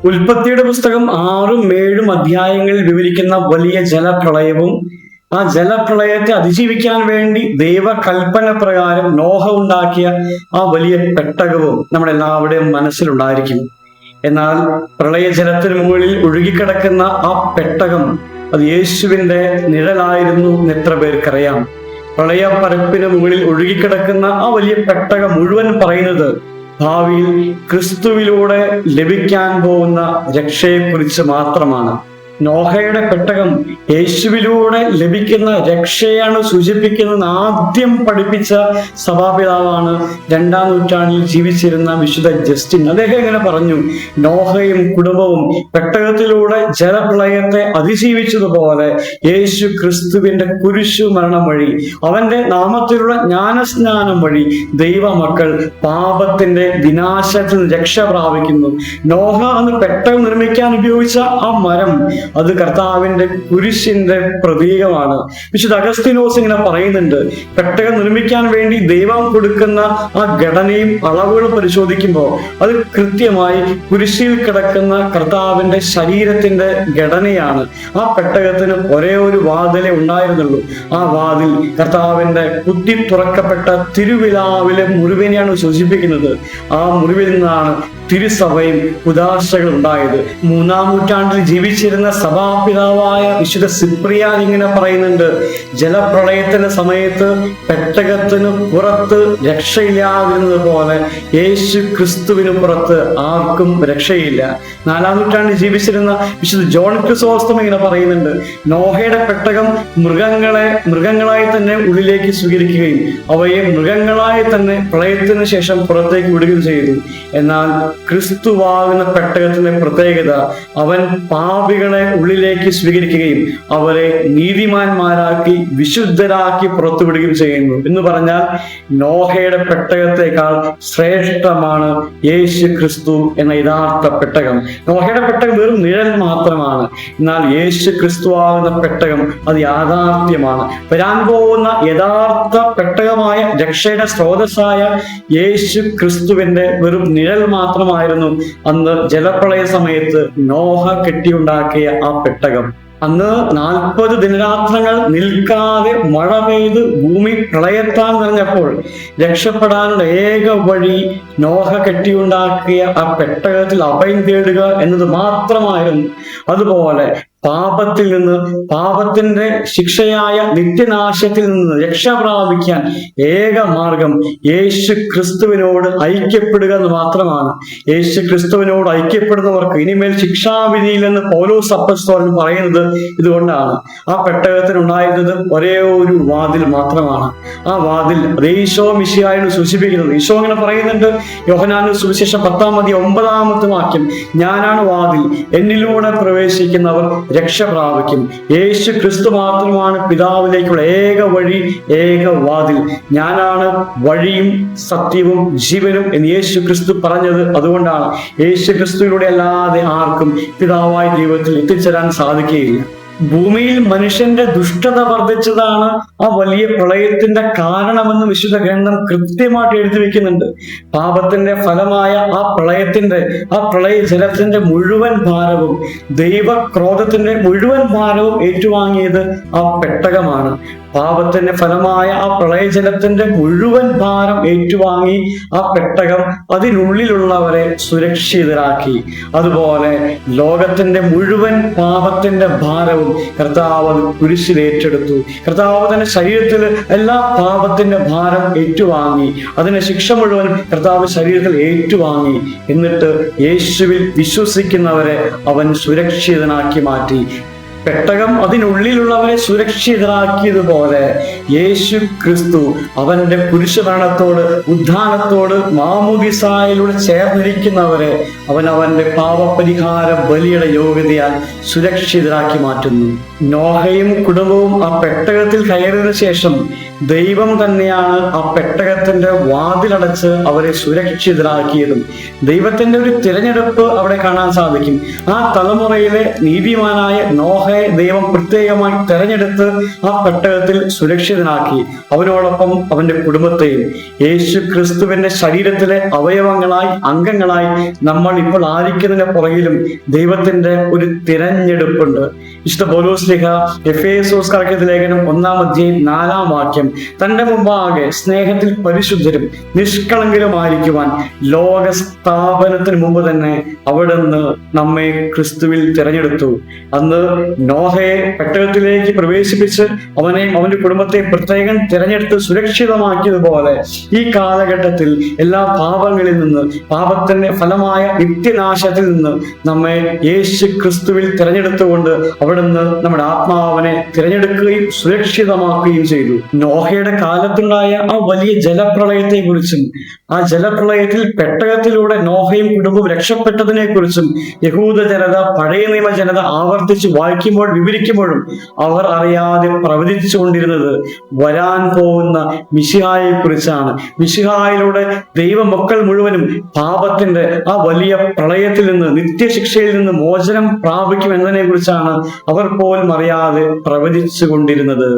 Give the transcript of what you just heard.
ഉൽപ്പത്തിയുടെ പുസ്തകം 6ഉം 7ഉം അധ്യായങ്ങളിൽ വിവരിക്കുന്ന വലിയ ജലപ്രളയവും ആ ജലപ്രളയത്തെ അതിജീവിക്കാൻ വേണ്ടി ദൈവകൽപ്പന പ്രകാരം നോഹ ഉണ്ടാക്കിയ ആ വലിയ പെട്ടകവും നമ്മുടെ എല്ലാവരുടെയും മനസ്സിലുണ്ടായിരിക്കും. എന്നാൽ പ്രളയജലത്തിന് മുകളിൽ ഒഴുകിക്കിടക്കുന്ന ആ പെട്ടകം അത് യേശുവിന്റെ നിഴലായിരുന്നു എന്ന് എത്ര പേർക്കറിയാം. പ്രളയപ്പരപ്പിന് മുകളിൽ ഒഴുകിക്കിടക്കുന്ന ആ വലിയ പെട്ടകം മുഴുവൻ പറയുന്നത് ഭാവിയിൽ ക്രിസ്തുവിലൂടെ ലഭിക്കാൻ പോകുന്ന രക്ഷയെക്കുറിച്ച് മാത്രമാണ്. നോഹയുടെ പെട്ടകം യേശുവിലൂടെ ലഭിക്കുന്ന രക്ഷയാണ് സൂചിപ്പിക്കുന്നത് ആദ്യം പഠിപ്പിച്ച സഭാപിതാവാണ് 2-ാം നൂറ്റാണ്ടിൽ ജീവിച്ചിരുന്ന വിശുദ്ധ ജസ്റ്റിൻ. അദ്ദേഹം ഇങ്ങനെ പറഞ്ഞു, നോഹയും കുടുംബവും പെട്ടകത്തിലൂടെ ജലപ്രളയത്തെ അതിജീവിച്ചതുപോലെ യേശു ക്രിസ്തുവിന്റെ കുരിശു മരണം വഴി അവന്റെ നാമത്തിലുള്ള ജ്ഞാനസ്നാനം വഴി ദൈവമക്കൾ പാപത്തിന്റെ വിനാശത്തിൽ നിന്ന് രക്ഷ പ്രാപിക്കുന്നു. നോഹ അന്ന് പെട്ടകം നിർമ്മിക്കാൻ ഉപയോഗിച്ച ആ മരം അത് കർത്താവിന്റെ കുരിശിന്റെ പ്രതീകമാണ്. വിശുദ്ധ അഗസ്തീനോസ് ഇങ്ങനെ പറയുന്നുണ്ട്, പെട്ടകം നിർമ്മിക്കാൻ വേണ്ടി ദൈവം കൊടുക്കുന്ന ആ ഘടനയും അളവുകളും പരിശോധിക്കുമ്പോൾ അത് കൃത്യമായി കുരിശിൽ കിടക്കുന്ന കർത്താവിന്റെ ശരീരത്തിന്റെ ഘടനയാണ്. ആ പെട്ടകത്തിന് ഒരേ ഒരു വാതിലേ ഉണ്ടായിരുന്നുള്ളൂ. ആ വാതിൽ കർത്താവിന്റെ കുത്തി തുറക്കപ്പെട്ട തിരുവിലാവിലെ മുറിവിനെയാണ് സൂചിപ്പിക്കുന്നത്. ആ മുറിവിൽ നിന്നാണ് തിരുസഭയും ഉദാശകളും ഉണ്ടായത്. 3-ാം നൂറ്റാണ്ടിൽ ജീവിച്ചിരുന്ന സഭാപിതാവായ വിശുദ്ധ സിപ്രിയാൻ ഇങ്ങനെ പറയുന്നുണ്ട്, ജലപ്രളയത്തിന്റെ സമയത്ത് പെട്ടകത്തിന് പുറത്ത് രക്ഷയില്ലാതിരുന്നത് പോലെ യേശു ക്രിസ്തുവിന് പുറത്ത് ആർക്കും രക്ഷയില്ല. 4-ാം നൂറ്റാണ്ടിൽ ജീവിച്ചിരുന്ന വിശുദ്ധ ജോൺ ക്രിസോസ്റ്റം ഇങ്ങനെ പറയുന്നുണ്ട്, നോഹയുടെ പെട്ടകം മൃഗങ്ങളായി തന്നെ ഉള്ളിലേക്ക് സ്വീകരിക്കുകയും അവയെ മൃഗങ്ങളായി തന്നെ പ്രളയത്തിന് ശേഷം പുറത്തേക്ക് വിടുകയും ചെയ്തു. എന്നാൽ ക്രിസ്തുവാകുന്ന പെട്ടകത്തിന്റെ പ്രത്യേകത അവൻ പാപികളെ ഉള്ളിലേക്ക് സ്വീകരിക്കുകയും അവരെ നീതിമാന്മാരാക്കി വിശുദ്ധരാക്കി പുറത്തുവിടുകയും ചെയ്യുന്നു. എന്ന് പറഞ്ഞാൽ നോഹയുടെ പെട്ടകത്തെക്കാൾ ശ്രേഷ്ഠമാണ് യേശു ക്രിസ്തു എന്ന യഥാർത്ഥ പെട്ടകം. നോഹയുടെ പെട്ടകം വെറും നിഴൽ മാത്രമാണ്. എന്നാൽ യേശു ക്രിസ്തുവാകുന്ന പെട്ടകം അത് യാഥാർത്ഥ്യമാണ്. വരാൻ പോകുന്ന യഥാർത്ഥ പെട്ടകമായ രക്ഷയുടെ സ്രോതസ്സായ യേശു ക്രിസ്തുവിന്റെ വെറും നിഴൽ മാത്രമായിരുന്നു അന്ന് ജലപ്രളയ സമയത്ത് നോഹ കെട്ടിയുണ്ടാക്കിയ ആ പെട്ടകം. അന്ന് 40 ദിനരാത്രങ്ങൾ നിൽക്കാതെ മഴ പെയ്ത് ഭൂമി പ്രളയത്താൽ നിറഞ്ഞപ്പോൾ രക്ഷപ്പെടാനുള്ള ഏക വഴി നോഹ കെട്ടിയുണ്ടാക്കിയ ആ പെട്ടകത്തിൽ അഭയം തേടുക എന്നത് മാത്രമായിരുന്നു. അതുപോലെ പാപത്തിൽ നിന്ന്, പാപത്തിന്റെ ശിക്ഷയായ നിത്യനാശത്തിൽ നിന്ന് രക്ഷ പ്രാപിക്കാൻ ഏക മാർഗം യേശു ക്രിസ്തുവിനോട് ഐക്യപ്പെടുക എന്ന് മാത്രമാണ്. യേശു ക്രിസ്തുവിനോട് ഐക്യപ്പെടുന്നവർക്ക് ഇനിമേൽ ശിക്ഷാവിധിയിൽ എന്ന് പൗലോസ് അപ്പോസ്തലൻ പറയുന്നത് ഇതുകൊണ്ടാണ്. ആ പെട്ടകത്തിനുണ്ടായിരുന്നത് ഒരേ ഒരു വാതിൽ മാത്രമാണ്. ആ വാതിൽ ഈശോ മിശിഹായാണ് സൂചിപ്പിക്കുന്നത്. ഈശോ ഇങ്ങനെ പറയുന്നുണ്ട്, യോഹന്നാന്റെ സുവിശേഷം 10-ാം അധ്യായം 9-ാമത്തെ വാക്യം, ഞാനാണ് വാതിൽ, എന്നിലൂടെ പ്രവേശിക്കുന്നവർ രക്ഷ പ്രാപിക്കും. യേശു ക്രിസ്തു മാത്രമാണ് പിതാവിലേക്കുള്ള ഏക വഴി, ഏക വാതിൽ. ഞാനാണ് വഴിയും സത്യവും ജീവനും എന്ന് യേശു ക്രിസ്തു പറഞ്ഞത് അതുകൊണ്ടാണ്. യേശു ക്രിസ്തുവിലൂടെ അല്ലാതെ ആർക്കും പിതാവായ ദൈവത്തിൽ എത്തിച്ചേരാൻ സാധിക്കുകയില്ല. ഭൂമിയിൽ മനുഷ്യന്റെ ദുഷ്ടത വർദ്ധിച്ചതാണ് ആ വലിയ പ്രളയത്തിന്റെ കാരണമെന്ന് വിശുദ്ധ ഗ്രന്ഥം കൃത്യമായിട്ട് എഴുതി വെക്കുന്നുണ്ട്. പാപത്തിന്റെ ഫലമായ ആ പ്രളയ ജലത്തിന്റെ മുഴുവൻ ഭാരവും, ദൈവക്രോധത്തിന്റെ മുഴുവൻ ഭാരവും ഏറ്റുവാങ്ങിയത് ആ പെട്ടകമാണ്. പാപത്തിന്റെ ഫലമായ ആ പ്രളയജലത്തിന്റെ മുഴുവൻ ഭാരം ഏറ്റുവാങ്ങി ആ പെട്ടകം അതിനുള്ളിലുള്ളവരെ സുരക്ഷിതരാക്കി. അതുപോലെ ലോകത്തിന്റെ മുഴുവൻ പാപത്തിന്റെ ഭാരവും കർത്താവ് കുരിശിൽ ഏറ്റെടുത്തു. കർത്താവ് തന്റെ ശരീരത്തിൽ എല്ലാ പാപത്തിന്റെ ഭാരം ഏറ്റുവാങ്ങി. അതിന്റെ ശിക്ഷ മുഴുവൻ കർത്താവ് ശരീരത്തിൽ ഏറ്റുവാങ്ങി. എന്നിട്ട് യേശുവിൽ വിശ്വസിക്കുന്നവരെ അവൻ സുരക്ഷിതനാക്കി മാറ്റി. പെട്ടകം അതിനുള്ളിലുള്ളവരെ സുരക്ഷിതരാക്കിയതുപോലെ യേശു ക്രിസ്തു അവന്റെ കുരിശുമരണത്തോട്, ഉദ്ധാനത്തോട്, മാമോദിസായിലൂടെ ചേർന്നിരിക്കുന്നവരെ അവന്റെ പാപപരിഹാര ബലിയുടെ യോഗ്യതയാൽ സുരക്ഷിതരാക്കി മാറ്റുന്നു. നോഹയും കുടുംബവും ആ പെട്ടകത്തിൽ കയറിയതിനു ശേഷം ദൈവം തന്നെയാണ് ആ പെട്ടകത്തിന്റെ വാതിലടച്ച് അവരെ സുരക്ഷിതരാക്കിയതും. ദൈവത്തിന്റെ ഒരു തിരഞ്ഞെടുപ്പ് അവിടെ കാണാൻ സാധിക്കും. ആ തലമുറയിലെ നീതിമാനായ നോഹ നോഹയെ ദൈവം പ്രത്യേകമായി തെരഞ്ഞെടുത്ത് ആ പെട്ടകത്തിൽ സുരക്ഷിതനാക്കി. അവനോടൊപ്പം അവന്റെ കുടുംബത്തെയും. യേശു ക്രിസ്തുവിന്റെ ശരീരത്തിലെ അവയവങ്ങളായി, അംഗങ്ങളായി നമ്മൾ ഇപ്പോൾ ആയിരിക്കുന്നതിന് പുറകിലും ദൈവത്തിന്റെ ഒരു തിരഞ്ഞെടുപ്പുണ്ട്. വിശുദ്ധ പൗലോസ്ലീഹ എഫേസോസ്കാർക്ക് ലേഖനം 1-4 തന്റെ മുമ്പാകെ സ്നേഹത്തിൽ പരിശുദ്ധരും നിഷ്കളങ്കരുമായിരിക്കുവാൻ ലോക സ്ഥാപനത്തിന് മുമ്പ് തന്നെ അവിടുന്ന് നമ്മെ ക്രിസ്തുവിൽ തിരഞ്ഞെടുത്തു. അന്ന് നോഹയെ പെട്ടകത്തിലേക്ക് പ്രവേശിപ്പിച്ച് അവനെയും അവന്റെ കുടുംബത്തെ പ്രത്യേകം തിരഞ്ഞെടുത്ത് സുരക്ഷിതമാക്കിയതുപോലെ ഈ കാലഘട്ടത്തിൽ എല്ലാ പാപങ്ങളിൽ നിന്ന്, പാപത്തിന്റെ ഫലമായ നിത്യനാശത്തിൽ നിന്ന് നമ്മെ യേശു ക്രിസ്തുവിൽ തിരഞ്ഞെടുത്തുകൊണ്ട് അവിടുന്ന് നമ്മുടെ ആത്മാവിനെ തിരഞ്ഞെടുക്കുകയും സുരക്ഷിതമാക്കുകയും ചെയ്തു. നോഹയുടെ കാലത്തുണ്ടായ ആ വലിയ ജലപ്രളയത്തെ കുറിച്ചും ആ ജലപ്രളയത്തിൽ പെട്ടകത്തിലൂടെ നോഹയും കുടുംബവും രക്ഷപ്പെട്ടതിനെ കുറിച്ചും യഹൂദ ജനത, പഴയ നിയമ ജനത ആവർത്തിച്ച് വായിക്കുമ്പോൾ, വിവരിക്കുമ്പോഴും അവർ അറിയാതെ പ്രവചിച്ചുകൊണ്ടിരുന്നത് വരാൻ പോകുന്ന മിശിഹായെ കുറിച്ചാണ്. മിശിഹായിലൂടെ ദൈവമക്കൾ മുഴുവനും പാപത്തിന്റെ ആ വലിയ പ്രളയത്തിൽ നിന്ന്, നിത്യശിക്ഷയിൽ നിന്ന് മോചനം പ്രാപിക്കും എന്നതിനെ കുറിച്ചാണ് അവർ പോലും അറിയാതെ പ്രവചിച്ചു കൊണ്ടിരുന്നത്.